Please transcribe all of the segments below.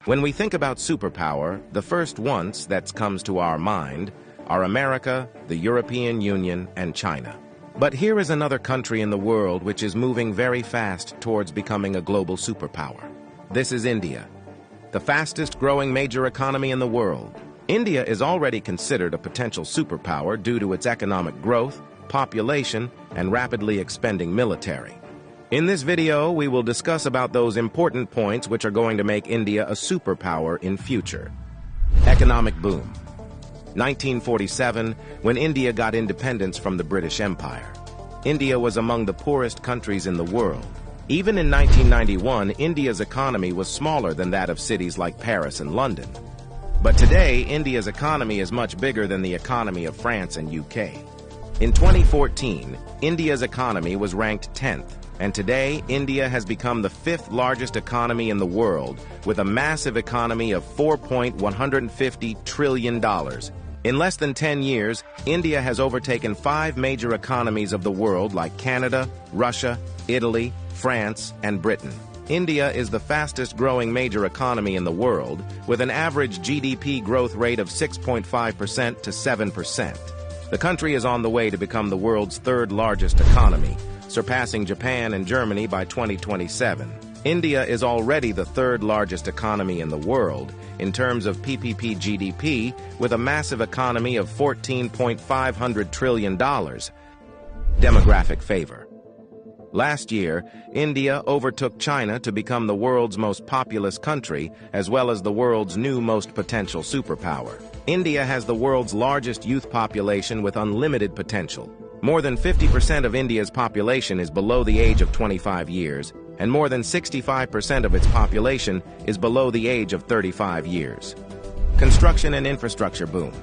When we think about superpower, the first ones that comes to our mind are America, the European Union, and China. But here is another country in the world which is moving very fast towards becoming a global superpower. This is India, the fastest growing major economy in the world. India is already considered a potential superpower due to its economic growth, population, and rapidly expanding military. In this video, we will discuss about those important points which are going to make India a superpower in future. Economic boom. 1947, when India got independence from the British Empire. India was among the poorest countries in the world. Even in 1991, India's economy was smaller than that of cities like Paris and London. But today, India's economy is much bigger than the economy of France and UK. In 2014, India's economy was ranked 10th. And today, India has become the 5th largest economy in the world, with a massive economy of $4.150 trillion. In less than 10 years, India has overtaken 5 major economies of the world like Canada, Russia, Italy, France, and Britain. India is the fastest growing major economy in the world, with an average GDP growth rate of 6.5% to 7%. The country is on the way to become the world's 3rd largest economy, surpassing Japan and Germany by 2027. India is already the 3rd largest economy in the world in terms of PPP GDP, with a massive economy of $14.5 trillion. Demographic favor. Last year, India overtook China to become the world's most populous country, as well as the world's new most potential superpower. India has the world's largest youth population with unlimited potential. More than 50% of India's population is below the age of 25 years, and more than 65% of its population is below the age of 35 years. Construction and infrastructure boom.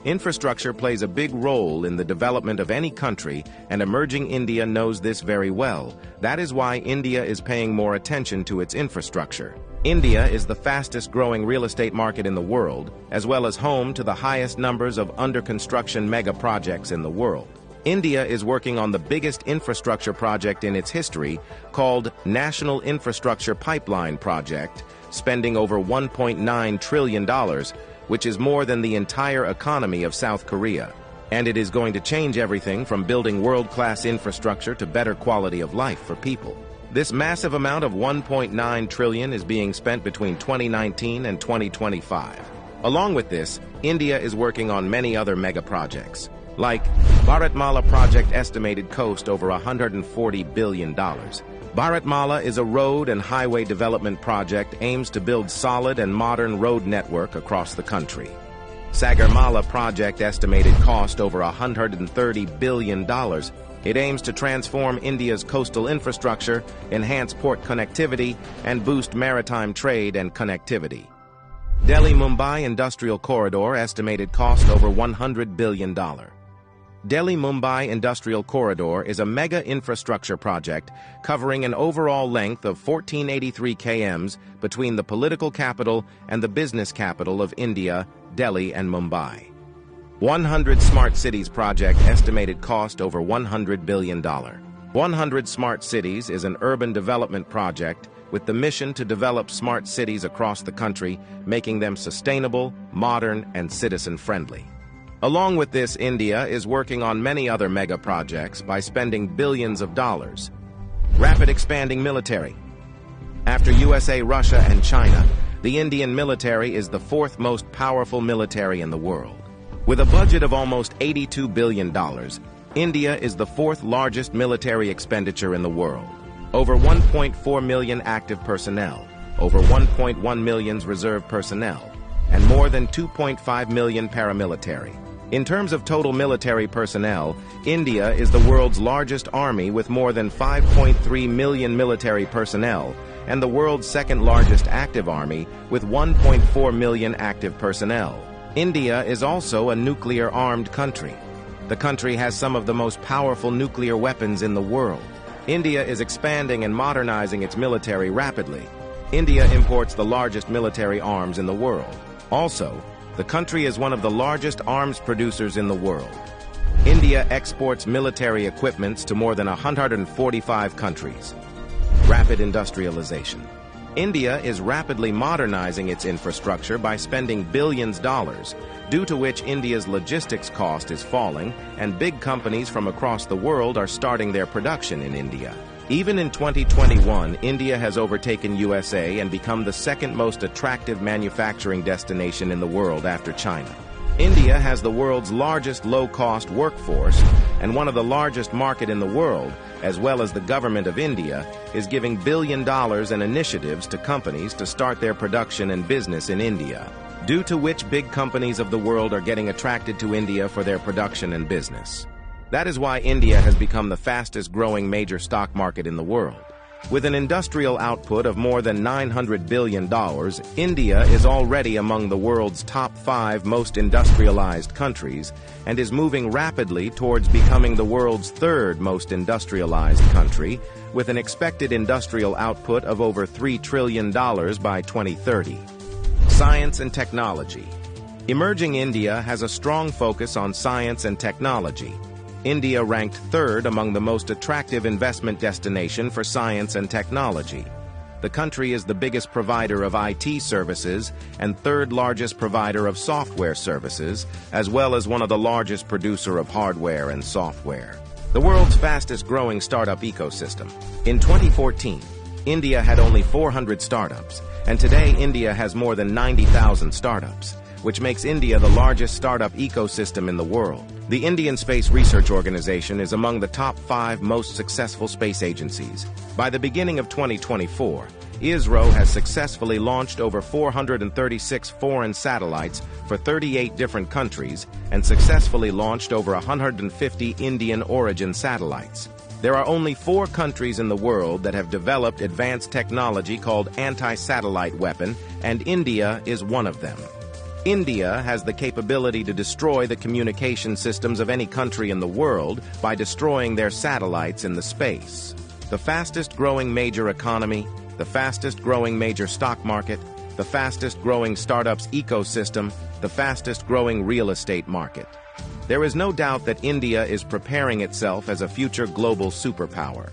Infrastructure plays a big role in the development of any country, and emerging India knows this very well. That is why India is paying more attention to its infrastructure. India is the fastest growing real estate market in the world, as well as home to the highest numbers of under-construction mega projects in the world. India is working on the biggest infrastructure project in its history, called National Infrastructure Pipeline Project, spending over $1.9 trillion, which is more than the entire economy of South Korea. And it is going to change everything from building world-class infrastructure to better quality of life for people. This massive amount of $1.9 trillion is being spent between 2019 and 2025. Along with this, India is working on many other mega projects, like Bharatmala project estimated cost over $140 billion. Bharatmala is a road and highway development project aims to build solid and modern road network across the country. Sagarmala project estimated cost over $130 billion. It aims to transform India's coastal infrastructure, enhance port connectivity, and boost maritime trade and connectivity. Delhi-Mumbai Industrial Corridor estimated cost over $100 billion. Delhi-Mumbai Industrial Corridor is a mega infrastructure project covering an overall length of 1483 km between the political capital and the business capital of India, Delhi and Mumbai. 100 Smart Cities project estimated cost over $100 billion. 100 Smart Cities is an urban development project with the mission to develop smart cities across the country, making them sustainable, modern, and citizen-friendly. Along with this, India is working on many other mega projects by spending billions of dollars. Rapid expanding military. After USA, Russia, and China, the Indian military is the 4th most powerful military in the world. With a budget of almost $82 billion, India is the 4th largest military expenditure in the world. Over 1.4 million active personnel, over 1.1 million reserve personnel, and more than 2.5 million paramilitary. In terms of total military personnel, India is the world's largest army with more than 5.3 million military personnel, and the world's 2nd largest active army with 1.4 million active personnel. India is also a nuclear-armed country. The country has some of the most powerful nuclear weapons in the world. India is expanding and modernizing its military rapidly. India imports the largest military arms in the world. Also, the country is one of the largest arms producers in the world. India exports military equipments to more than 145 countries. Rapid industrialization. India is rapidly modernizing its infrastructure by spending billions of dollars, due to which India's logistics cost is falling and big companies from across the world are starting their production in India. Even in 2021, India has overtaken USA and become the second most attractive manufacturing destination in the world after China. India has the world's largest low-cost workforce, and one of the largest market in the world, as well as the government of India, is giving billions of dollars in initiatives to companies to start their production and business in India, due to which big companies of the world are getting attracted to India for their production and business. That is why India has become the fastest-growing major stock market in the world. With an industrial output of more than $900 billion, India is already among the world's top 5 most industrialized countries and is moving rapidly towards becoming the world's 3rd most industrialized country, with an expected industrial output of over $3 trillion by 2030. Science and technology. Emerging India has a strong focus on science and technology. India ranked 3rd among the most attractive investment destination for science and technology. The country is the biggest provider of IT services and 3rd largest provider of software services, as well as one of the largest producer of hardware and software. The world's fastest growing startup ecosystem. In 2014, India had only 400 startups, and today India has more than 90,000 startups, which makes India the largest startup ecosystem in the world. The Indian Space Research Organization is among the top 5 most successful space agencies. By the beginning of 2024, ISRO has successfully launched over 436 foreign satellites for 38 different countries and successfully launched over 150 Indian origin satellites. There are only 4 countries in the world that have developed advanced technology called anti-satellite weapon, and India is one of them. India has the capability to destroy the communication systems of any country in the world by destroying their satellites in the space. The fastest-growing major economy, the fastest-growing major stock market, the fastest-growing startups ecosystem, the fastest-growing real estate market. There is no doubt that India is preparing itself as a future global superpower.